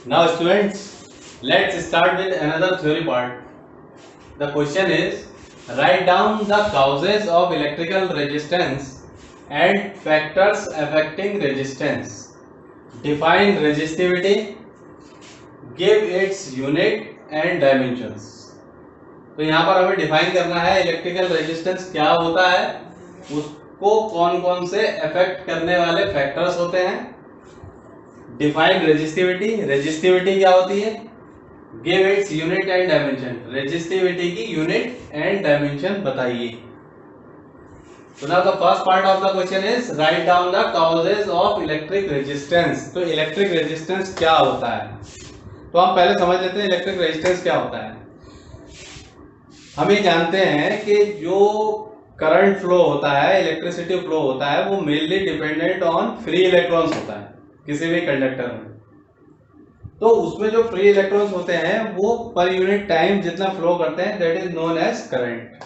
Now students, let's start with another theory part. The question is, write down the causes of electrical resistance and factors affecting resistance. Define resistivity, give its unit and dimensions. तो यहाँ पर हमें define करना है electrical resistance क्या होता है, उसको कौन कौन से अफेक्ट करने वाले फैक्टर्स होते हैं. डिफाइन रेजिस्टिविटी, रेजिस्टिविटी क्या होती है. Give its unit and dimension, resistivity की यूनिट एंड डायमेंशन बताइए. So now the first part of the question is write down the causes of electric resistance. तो इलेक्ट्रिक रेजिस्टेंस क्या होता है, तो हम पहले समझ लेते हैं इलेक्ट्रिक रेजिस्टेंस क्या होता है. हम ये जानते हैं कि जो करंट फ्लो होता है, इलेक्ट्रिसिटी फ्लो होता है, वो mainly dependent on free electrons होता है किसी भी कंडक्टर में. तो उसमें जो फ्री इलेक्ट्रॉन्स होते हैं वो पर यूनिट टाइम जितना फ्लो करते हैं, that is known as current.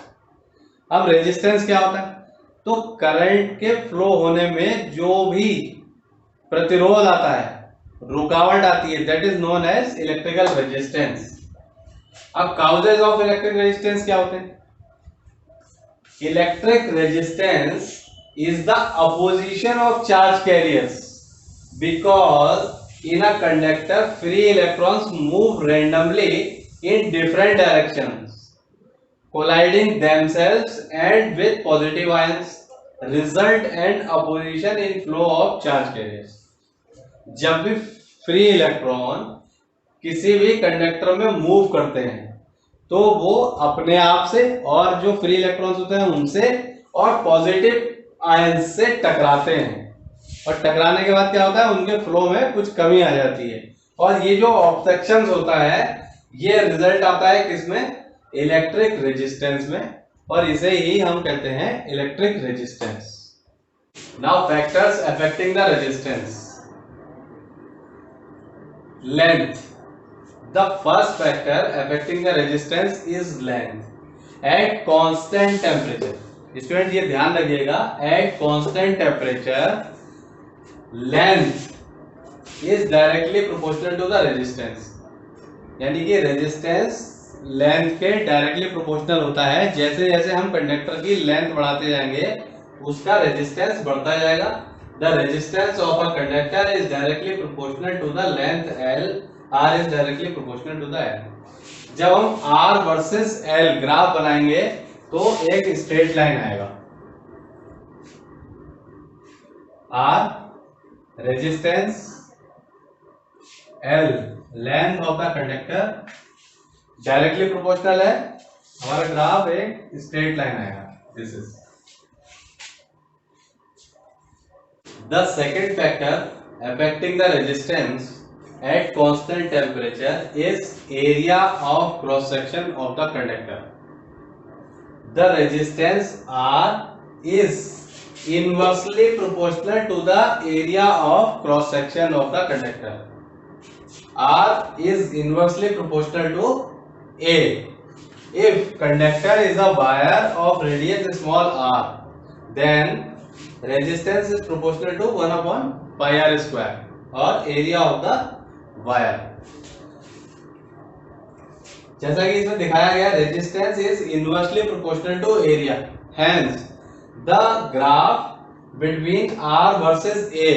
अब रेजिस्टेंस क्या होता है, तो करंट के फ्लो होने में जो भी प्रतिरोध आता है, रुकावट आती है, that is known as electrical resistance. अब काउजेज ऑफ इलेक्ट्रिक रेजिस्टेंस क्या होते हैं. Electric resistance is the opposition of charge carriers because in a conductor free electrons move randomly in different directions colliding themselves and with positive ions result and opposition in flow of charge carriers. जब भी free electron किसी भी conductor में move करते हैं तो वो अपने आप से और जो फ्री इलेक्ट्रॉन्स होते हैं उनसे और पॉजिटिव आयंस से टकराते हैं, और टकराने के बाद क्या होता है, उनके फ्लो में कुछ कमी आ जाती है, और ये जो ऑब्स्ट्रक्शंस होता है ये रिजल्ट आता है किसमें, इलेक्ट्रिक रेजिस्टेंस में, और इसे ही हम कहते हैं electric resistance. Now factors affecting the resistance. Length. The first factor affecting the resistance is length at constant temperature. Student ये ध्यान रखिएगा, at constant temperature length is directly proportional to the resistance. यानी कि रेजिस्टेंस लेंथ के directly proportional होता है. जैसे जैसे हम कंडक्टर की लेंथ बढ़ाते जाएंगे उसका रेजिस्टेंस बढ़ता जाएगा. The resistance of a conductor is directly proportional to the length L. R is directly proportional to the L. जब हम R वर्सेस L ग्राफ बनाएंगे तो एक स्ट्रेट लाइन आएगा. R resistance, L length of the conductor, directly proportional है, हमारा graph एक straight line आएगा. This is the second factor affecting the resistance at constant temperature is area of cross section of the conductor. The resistance R is inversely proportional to the area of cross section of the conductor. R is inversely proportional to A. If conductor is a wire of radius small r, then resistance is proportional to 1 upon pi r square or area of the wire. जैसा कि इसमें दिखाया गया, resistance is inversely proportional to area. Hence, the graph between R versus A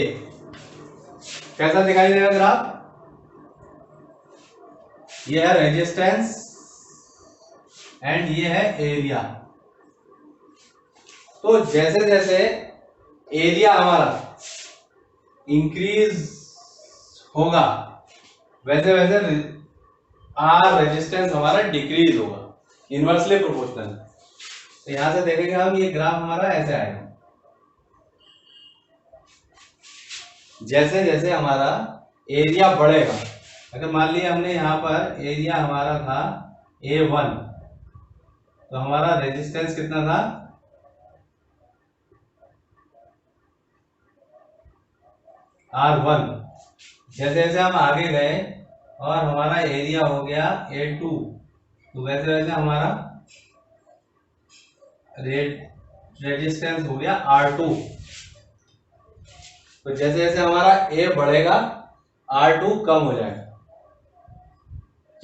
कैसा दिखाई देगा graph. ये है रेजिस्टेंस एंड ये है एरिया. तो जैसे जैसे एरिया हमारा इंक्रीज होगा वैसे वैसे आर रेजिस्टेंस हमारा डिक्रीज होगा, इनवर्सली प्रोपोर्शनल. तो यहां से देखेंगे हम, ये ग्राफ हमारा ऐसे आएगा. जैसे जैसे हमारा एरिया बढ़ेगा, अगर मान लिया हमने यहाँ पर एरिया हमारा था A1, तो हमारा रेजिस्टेंस कितना था, R1. जैसे जैसे हम आगे गए और हमारा एरिया हो गया A2, तो वैसे वैसे हमारा रेजिस्टेंस हो गया R2. तो जैसे जैसे हमारा A बढ़ेगा R2 कम हो जाएगा.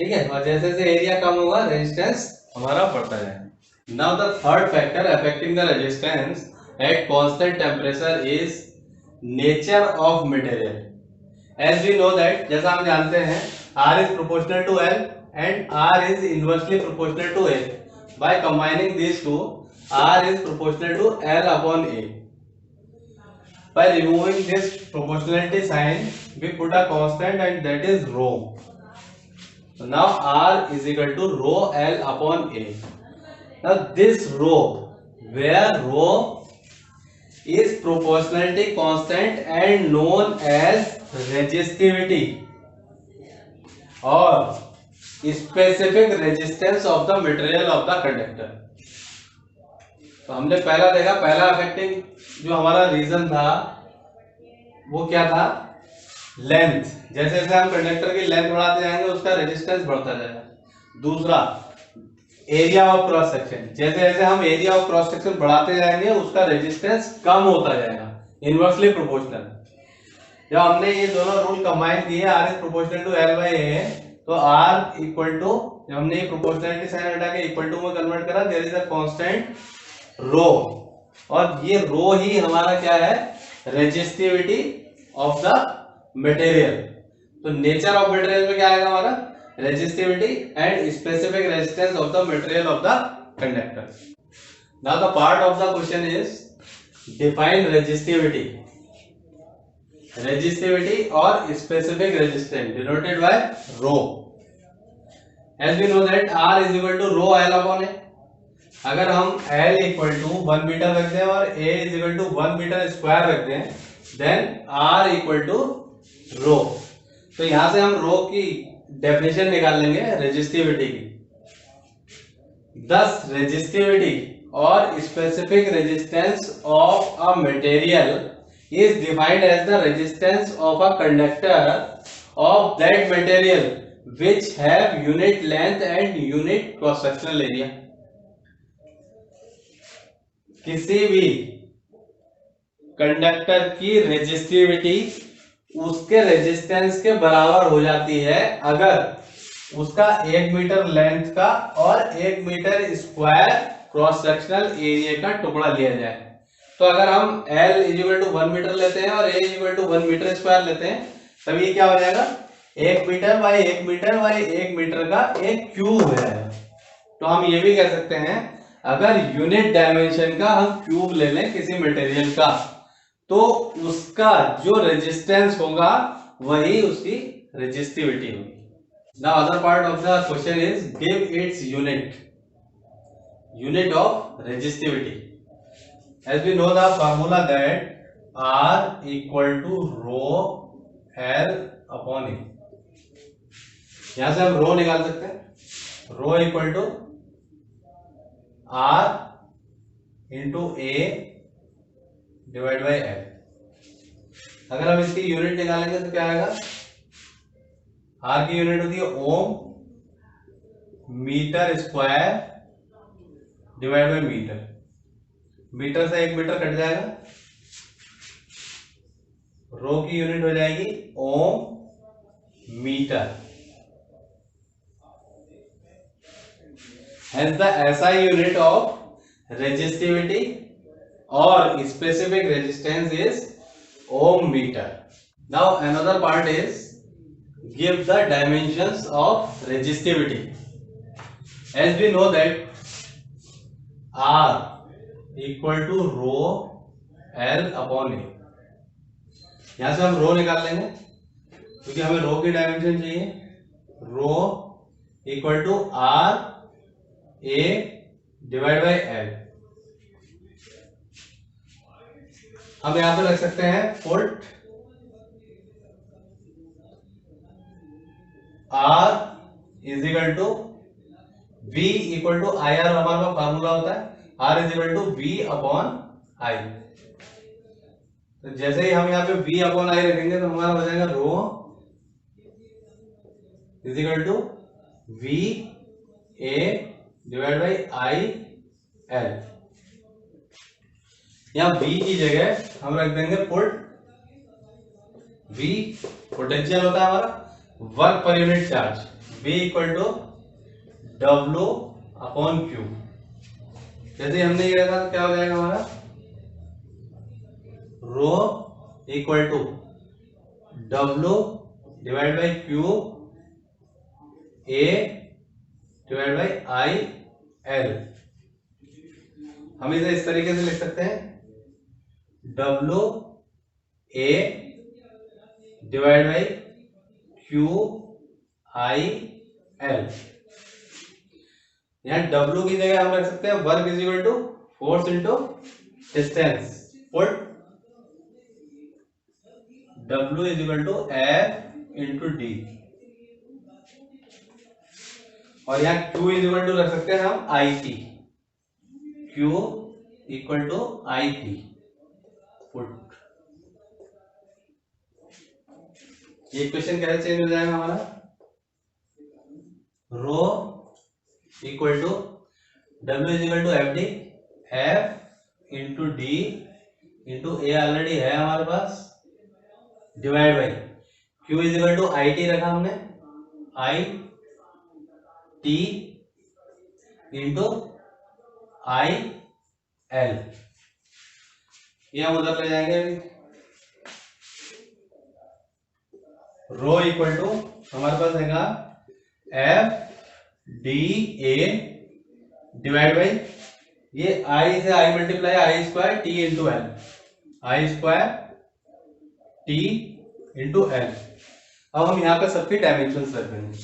ठीक है, और जैसे जैसे एरिया कम होगा रेजिस्टेंस हमारा बढ़ता जाएगा। Now the third factor affecting the resistance at constant temperature is nature of material. As we know that, जैसा हम जानते हैं R is proportional to L and R is inversely proportional to A. By combining these two, R is proportional to L upon A. By removing this proportionality sign, we put a constant and that is rho. So now R is equal to rho L upon A. Now this rho, where rho is proportionality constant and known as resistivity or specific resistance of the material of the conductor. तो हमने पहला देखा, पहला affecting जो हमारा reason था वो क्या था, लेंथ। जैसे जैसे हम कंडक्टर की लेंथ बढ़ाते जाएंगे उसका रेजिस्टेंस बढ़ता जाएगा। दूसरा एरिया ऑफ क्रॉस सेक्शन, जैसे जैसे हम एरिया ऑफ क्रॉस सेक्शन बढ़ाते जाएंगे उसका रेजिस्टेंस कम होता जाएगा, इनवर्सली प्रोपोर्शनल। जब हमने ये दोनों रूल कंबाइन किए, R is proportional to L by A, तो R इक्वल टू, जब हमने ये प्रोपोर्शनलिटी साइन हटा के इक्वल टू में कन्वर्ट करा, there is a constant rho, और ये रो ही हमारा क्या है, रेजिस्टिविटी ऑफ द मटेरियल। तो नेचर ऑफ मटेरियल में क्या आएगा हमारा, resistivity and specific resistance of the material of the conductor. Now the part of the question is define resistivity. Resistivity और specific resistance denoted by rho. As we know that R is equal to rho L upon A। अगर हम L equal to 1 metre रख दें और A is equal to 1 metre square रख दें, then R equal to rho. तो यहां से हम रो की डेफिनेशन निकाल लेंगे रेजिस्टिविटी की। दस रेजिस्टिविटी और specific resistance of a material is defined as the resistance of a conductor of that material which have unit length and unit cross sectional area. किसी भी कंडक्टर की रेजिस्टिविटी उसके रेजिस्टेंस के बराबर हो जाती है अगर उसका 1 मीटर लेंथ का और 1 metre square cross sectional area का टुकड़ा लिया जाए। तो अगर हम L इक्वल टू 1 मीटर लेते हैं और A equal to 1 metre square लेते हैं, तब ये क्या हो जाएगा, 1 metre by 1 metre by 1 metre का एक क्यूब हो जाएगा। तो हम ये भी कह सकते हैं, अगर यूनिट डायमेंशन का हम क्यूब ले लें किसी मटेरियल का, तो उसका जो रेजिस्टेंस होगा वही उसकी रेजिस्टिविटी होगी। Now other part of the question is give its unit of resistivity. As we know the formula that R equal to rho L upon A। यहां से हम रो निकाल सकते हैं, rho equal to R into A divide by L। अगर हम इसकी unit निकालेंगे तो क्या आएगा, R की यूनिट होती है ohm, metre square divide by metre. Metre से 1 मीटर कट जाएगा, रो की यूनिट हो जाएगी ओम metre. Hence the SI unit of resistivity or specific resistance is ohm meter. Now another part is give the dimensions of resistivity. As we know that R equal to rho L upon A। यहां से हम रो निकाल लेंगे क्योंकि हमें रो की dimension चाहिए। Rho equal to R A divide by L। हम यहां पे रख सकते हैं put R is equal to V equal to IR हमारा फार्मूला होता है, R is equal to V upon I। तो जैसे ही हम यहाँ पे V अपॉन I रखेंगे तो हमारा हो जाएगा rho is equal to V A divide by I L। यहाँ V की जगह हम रख देंगे पुट V, पोटेंशियल होता है हमारा वर्क पर unit charge, V equal to W upon Q। जैसे हमने ये रखा तो क्या हो जाएगा हमारा, rho equal to W divide by Q A divide by I L। हम इसे इस तरीके से लिख सकते हैं, W A divide by Q I L। यहाँ W की जगह हम रख सकते हैं work is equal to force into distance. Put W is equal to F into D, और यहाँ Q इज इक्वल टू रख सकते हैं हम IT। Q equal to IT। Put ये इक्वेशन कैसे चेंज हो जाएगा हमारा, rho equal to W is equal to FD, F into D into A already है हमारे पास, divide by Q is equal to IT रखा हमने, IT इंटू IL। ये हम उधर ले जाएंगे अभी। रो इक्वल टू हमारे पास हैगा FDA डिवाइड बाई ये I से I multiply I square T into L, I square T into L। अब हम यहाँ पे सबकी डायमेंशन रख देंगे।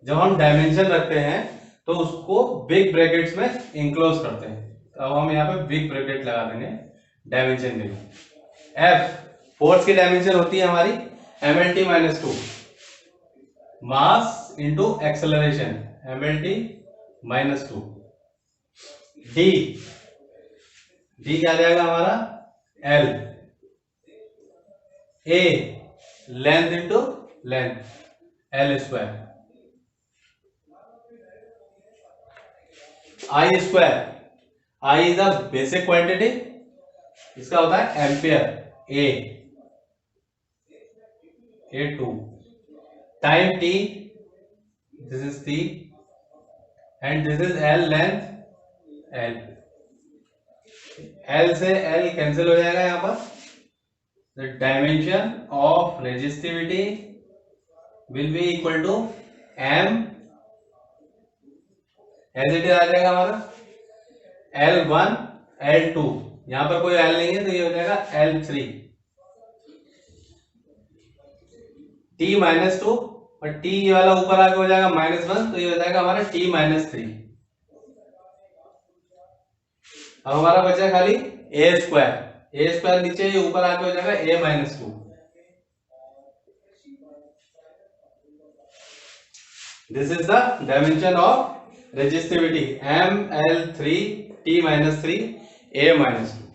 जब हम डायमेंशन रखते हैं तो उसको बिग ब्रैकेट्स में इंक्लोज करते हैं। तो अब हम यहाँ पे बिग ब्रैकेट लगा देंगे डायमेंशन के लिए। F फोर्स की डायमेंशन होती है हमारी mlt minus 2, mass into acceleration mlt minus 2। D क्या जाएगा हमारा, L। A length into length L square. I square, I is a basic quantity, इसका होता है ampere. A2 time T, this is T and this is L length L। L से L cancel हो जाएगा यहाँ पर। The dimension of resistivity will be equal to M as it is आ जाएगा हमारा L1 L2, यहां पर कोई L नहीं है तो ये हो जाएगा L3। T माइनस 2 और T वाला ऊपर आके हो जाएगा -1, तो ये हो जाएगा हमारा T माइनस 3। अब हमारा बचा खाली A स्क्वायर नीचे ये ऊपर आके हो जाएगा A minus 2। This is the dimension of resistivity ML3 T minus 3 A minus 2।